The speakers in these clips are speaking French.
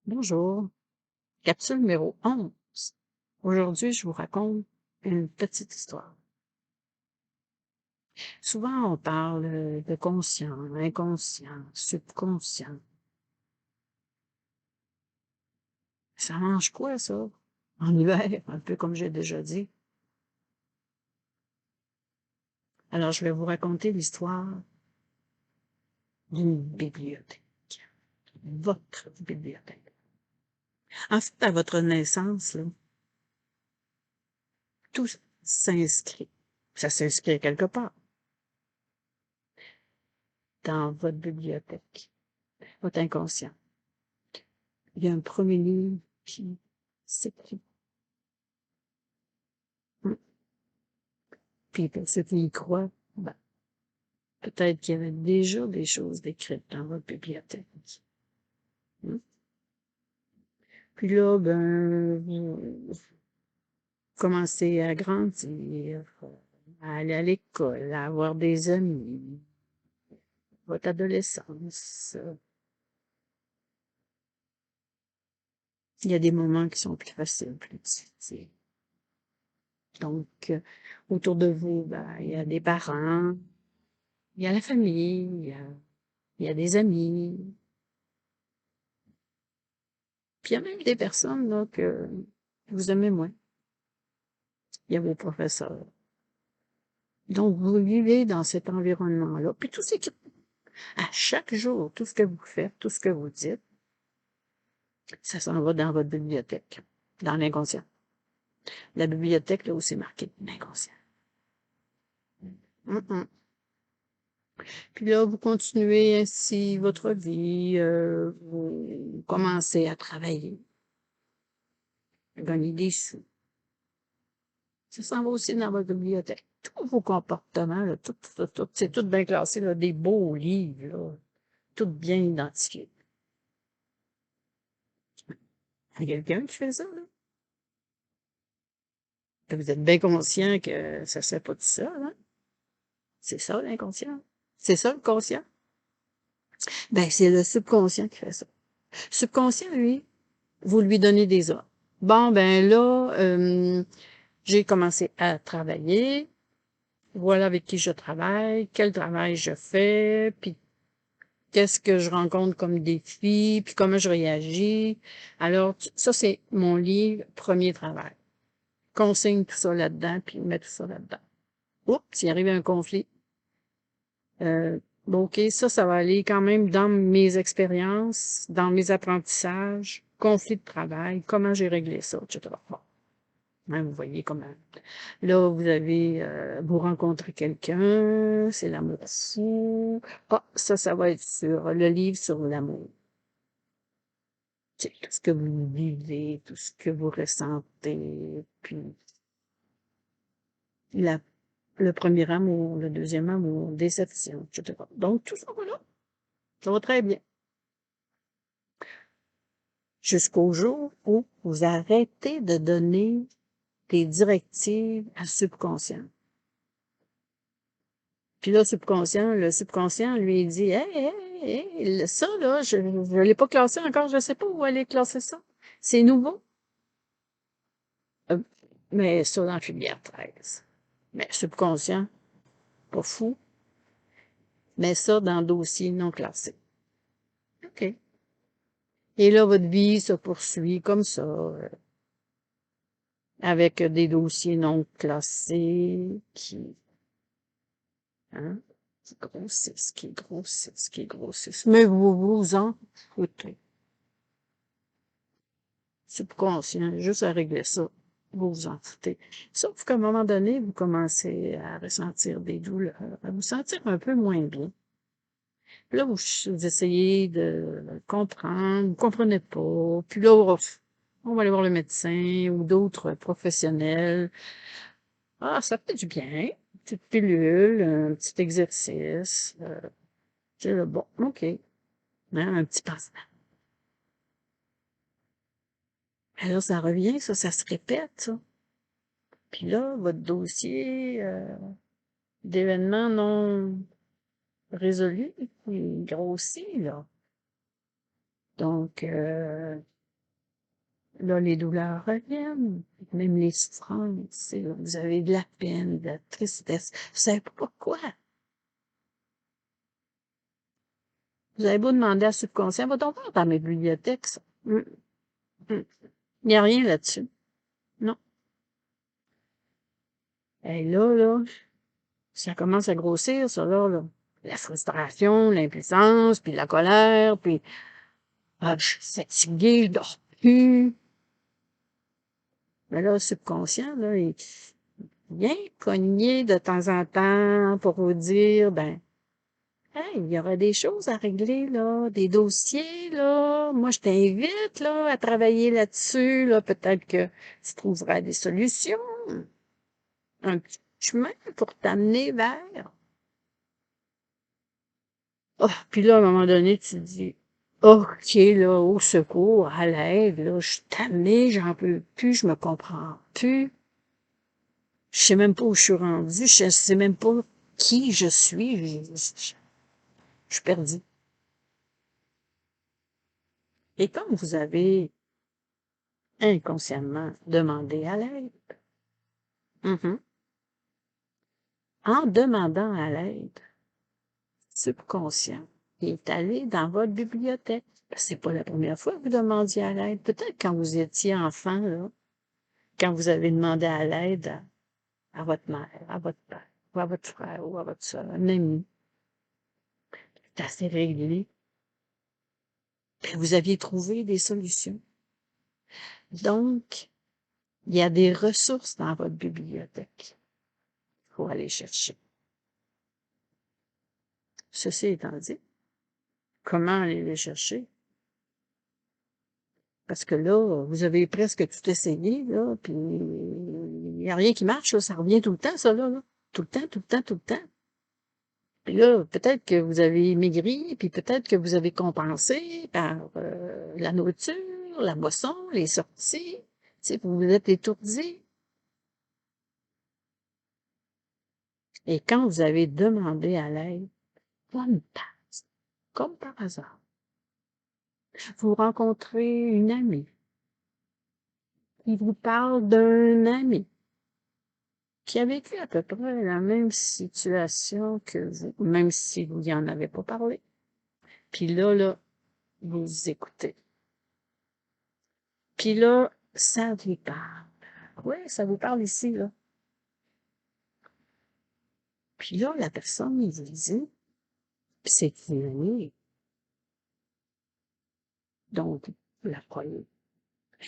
Bonjour, capsule numéro 11. Aujourd'hui, je vous raconte une petite histoire. Souvent, on parle de conscient, inconscient, subconscient. Ça mange quoi, ça? En hiver, un peu comme j'ai déjà dit. Alors, je vais vous raconter l'histoire d'une bibliothèque. Votre bibliothèque. En fait, à votre naissance, là, tout s'inscrit. Ça s'inscrit quelque part dans votre bibliothèque, votre inconscient. Il y a un premier livre qui s'écrit. Puis pour ceux qui y croient, ben, peut-être qu'il y avait déjà des choses décrites dans votre bibliothèque. Hmm. Puis là, ben, vous commencez à grandir, à aller à l'école, à avoir des amis, votre adolescence. Il y a des moments qui sont plus faciles, plus difficiles. Donc, autour de vous, ben, il y a des parents, il y a la famille, il y a des amis. Puis il y a même des personnes là, que vous aimez moins. Il y a vos professeurs. Donc, vous vivez dans cet environnement-là. Puis tout ce qui, à chaque jour, tout ce que vous faites, tout ce que vous dites, ça s'en va dans votre bibliothèque, dans l'inconscient. La bibliothèque, là où c'est marqué l'inconscient. Mm-mm. Puis là, vous continuez ainsi votre vie, vous commencez à travailler, à gagner des sous. Ça s'en va aussi dans votre bibliothèque. Tous vos comportements, là, c'est tout bien classé, là, des beaux livres, là, tout bien identifié. Il y a quelqu'un qui fait ça, là? Vous êtes bien conscient que ça se fait pas tout seul, hein? C'est ça, l'inconscient. C'est ça, le conscient. Ben, c'est le subconscient qui fait ça. Le subconscient, lui, vous lui donnez des ordres. Bon, ben là, j'ai commencé à travailler. Voilà avec qui je travaille, quel travail je fais, puis qu'est-ce que je rencontre comme défi, puis comment je réagis. Alors, ça, c'est mon livre, premier travail. Consigne tout ça là-dedans, puis met tout ça là-dedans. Oups, s'il arrive un conflit. Bon, OK, ça va aller quand même dans mes expériences, dans mes apprentissages, conflit de travail, comment j'ai réglé ça, etc. Bon, hein, vous voyez comment. Là, vous rencontrez quelqu'un, c'est l'amour fou. Ah, ça va être sur le livre sur l'amour. C'est tout ce que vous vivez, tout ce que vous ressentez, puis la, le premier amour, le deuxième amour, déception, etc. Donc, tout ça, voilà, ça va très bien. Jusqu'au jour où vous arrêtez de donner des directives à subconscient. Puis là, le subconscient, lui, il dit, hey, ça, là, je ne l'ai pas classé encore, je ne sais pas où aller classer ça. C'est nouveau. Euh, mais ça dans la filière 13. Mais subconscient, pas fou, mais ça dans le dossier non classé. OK. Et là, votre vie se poursuit comme ça, avec des dossiers non classés hein, qui grossissent. Mais vous vous en foutez. Subconscient, juste à régler ça, vous vous en foutez. Sauf qu'à un moment donné, vous commencez à ressentir des douleurs, à vous sentir un peu moins bien. Puis là, vous essayez de comprendre, vous comprenez pas. Puis là, on va aller voir le médecin ou d'autres professionnels. Ah, ça fait du bien. Une petite pilule, un petit exercice. C'est le bon, OK. Hein, un petit pansement. Alors, ça revient, ça se répète, ça. Puis là, votre dossier d'événements non résolus, il grossit, là. Donc, Là, les douleurs reviennent, même les souffrances. Là, vous avez de la peine, de la tristesse. Vous savez pas pourquoi. Vous avez beau demander à subconscient, va donc voir dans mes bibliothèques, ça. Il n'y a rien là-dessus. Non. Et là, ça commence à grossir, ça, là. La frustration, l'impuissance, puis la colère, puis je suis fatiguée, je dors plus. Mais là, le subconscient, là, il vient cogner de temps en temps pour vous dire, ben, hey, il y aura des choses à régler, là, des dossiers, là. Moi, je t'invite, là, à travailler là-dessus, là. Peut-être que tu trouveras des solutions, un petit chemin pour t'amener vers. Oh, puis là, à un moment donné, tu te dis, OK, là, au secours, à l'aide, là, je suis tannée, j'en peux plus, je me comprends plus. Je sais même pas où je suis rendue, je sais même pas qui je suis, je suis perdue. Et comme vous avez inconsciemment demandé à l'aide, mhm, en demandant à l'aide, subconscient est allé dans votre bibliothèque. C'est pas la première fois que vous demandiez à l'aide. Peut-être quand vous étiez enfant, là, quand vous avez demandé à l'aide à votre mère, à votre père, ou à votre frère, ou à votre soeur, un ami, c'est assez réglé. Puis vous aviez trouvé des solutions. Donc, il y a des ressources dans votre bibliothèque. Il faut aller chercher. Ceci étant dit, comment aller les chercher? Parce que là, vous avez presque tout essayé, là, puis il n'y a rien qui marche, là, ça revient tout le temps, ça, là. Tout le temps, tout le temps, tout le temps. Puis là, peut-être que vous avez maigri, puis peut-être que vous avez compensé par la nourriture, la boisson, les sorties. Tu sais, vous vous êtes étourdi. Et quand vous avez demandé à l'aide, comme par hasard, vous rencontrez une amie qui vous parle d'un ami qui a vécu à peu près la même situation que vous, même si vous n'y en avez pas parlé. Puis là, vous écoutez. Puis là, ça vous parle. Oui, ça vous parle ici, là. Puis là, la personne, il vous dit, puis c'est une amie, donc vous la croyez.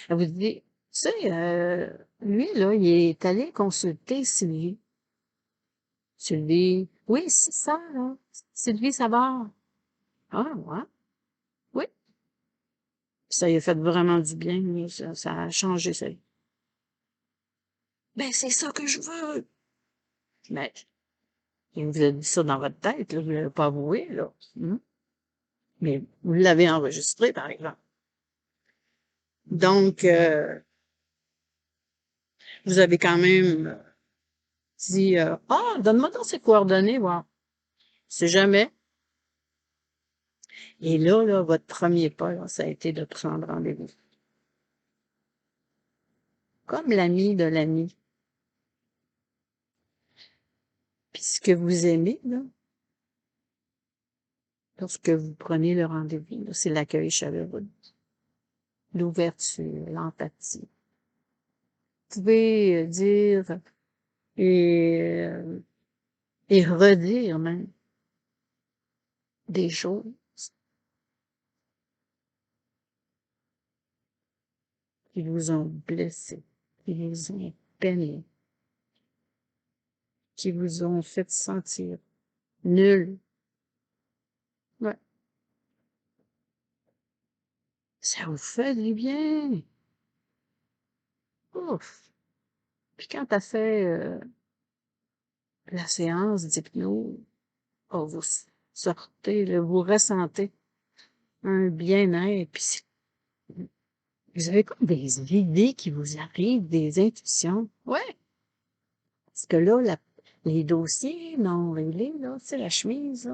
Elle vous dit, tu sais, lui, là, il est allé consulter Sylvie. Sylvie, oui, c'est ça, là. Sylvie Savard. Ah, ouais, oui. Ça lui a fait vraiment du bien, là. Ça a changé sa vie. Ben, c'est ça que je veux. Mais, il vous a dit ça dans votre tête, là. Vous ne l'avez pas avoué, là. Mais vous l'avez enregistré, par exemple. Donc, vous avez quand même dit, donne-moi donc ses coordonnées, voir. C'est jamais. Et là, votre premier pas, là, ça a été de prendre rendez-vous. Comme l'ami de l'ami. Puis ce que vous aimez, là, lorsque vous prenez le rendez-vous, là, c'est l'accueil chaleureux, l'ouverture, l'empathie. Vous pouvez dire et, euh, et redire même des choses qui vous ont blessé, qui vous ont peiné, qui vous ont fait sentir nul. Ouais. Ça vous fait du bien. Ouf. Puis quand t'as fait la séance d'hypnose, vous sortez, là, vous ressentez un bien-être, puis vous avez comme des idées qui vous arrivent, des intuitions. Ouais. Parce que là, les dossiers non réglés, là, tu sais, la chemise,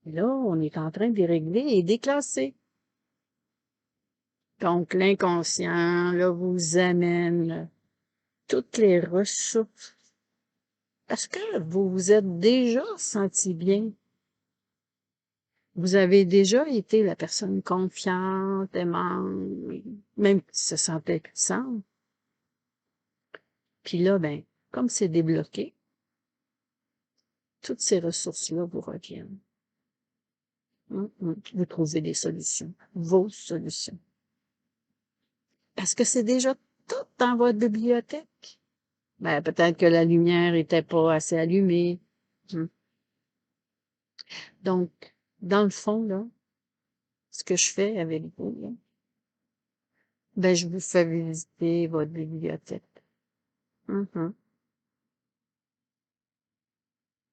là, on est en train de les régler et déclasser. Donc, l'inconscient, là, vous amène toutes les ressources parce que vous vous êtes déjà senti bien. Vous avez déjà été la personne confiante, aimante, même qui se sentait puissante. Puis là, ben, comme c'est débloqué, toutes ces ressources-là vous reviennent. Vous trouvez des solutions, vos solutions. Parce que c'est déjà tout dans votre bibliothèque. Ben, peut-être que la lumière était pas assez allumée. Hum. Donc, dans le fond, là, ce que je fais avec vous, là, ben, je vous fais visiter votre bibliothèque. Mhm.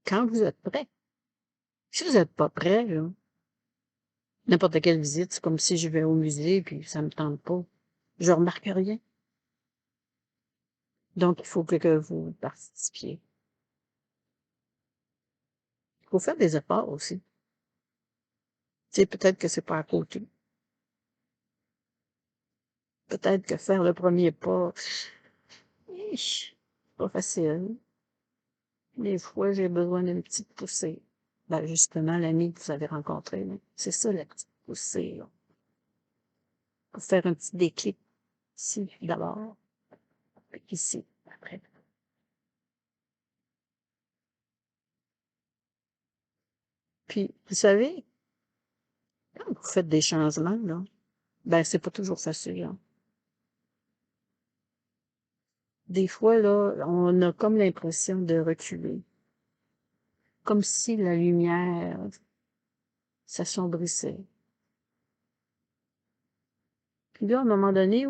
Quand vous êtes prêt. Si vous n'êtes pas prêt, là, n'importe quelle visite, c'est comme si je vais au musée puis ça me tente pas. Je remarque rien. Donc, il faut que vous participiez. Il faut faire des efforts aussi. Tu sais, peut-être que c'est pas à côté. Peut-être que faire le premier pas, c'est pas facile. Des fois, j'ai besoin d'une petite poussée. Ben, justement, l'ami que vous avez rencontré, là, c'est ça, la petite poussée, là. Pour faire un petit déclic ici, d'abord, puis ici, après. Puis, vous savez, quand vous faites des changements, là, ben, c'est pas toujours facile, hein. Des fois, là, on a comme l'impression de reculer. Comme si la lumière s'assombrissait. Puis là, à un moment donné,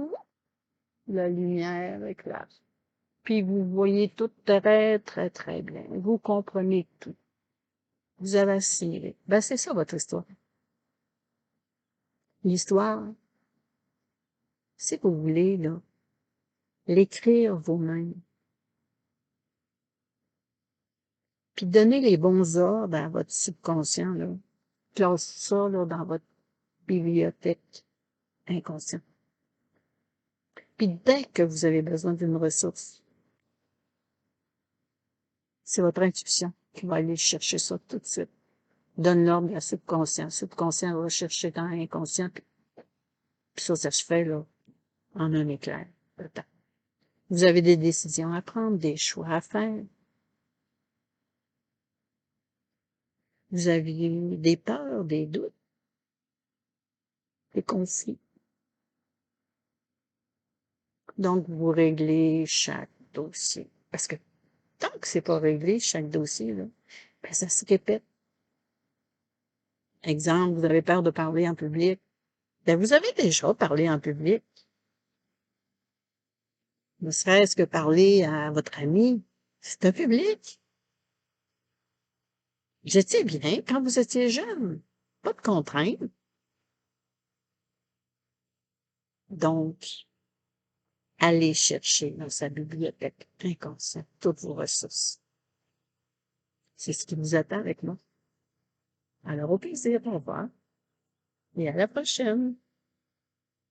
la lumière éclate. Puis vous voyez tout très, très, très bien. Vous comprenez tout. Vous avez assimilé. Ben, c'est ça, votre histoire. L'histoire, si vous voulez, là, l'écrire vous-même, puis donner les bons ordres à votre subconscient, là, classe ça, là, dans votre bibliothèque inconsciente. Puis dès que vous avez besoin d'une ressource, c'est votre intuition qui va aller chercher ça tout de suite. Donne l'ordre à la subconscient. Le subconscient va chercher dans l'inconscient, puis ça se fait, là, en un éclair de temps. Vous avez des décisions à prendre, des choix à faire. Vous avez des peurs, des doutes, des conflits. Donc, vous réglez chaque dossier. Parce que tant que c'est pas réglé, chaque dossier, là, ben, ça se répète. Exemple, vous avez peur de parler en public. Ben, vous avez déjà parlé en public. Ne serait-ce que parler à votre ami. C'est un public. Vous étiez bien quand vous étiez jeune. Pas de contraintes. Donc, allez chercher dans sa bibliothèque inconsciente toutes vos ressources. C'est ce qui vous attend avec moi. Alors, au plaisir, au revoir et à la prochaine.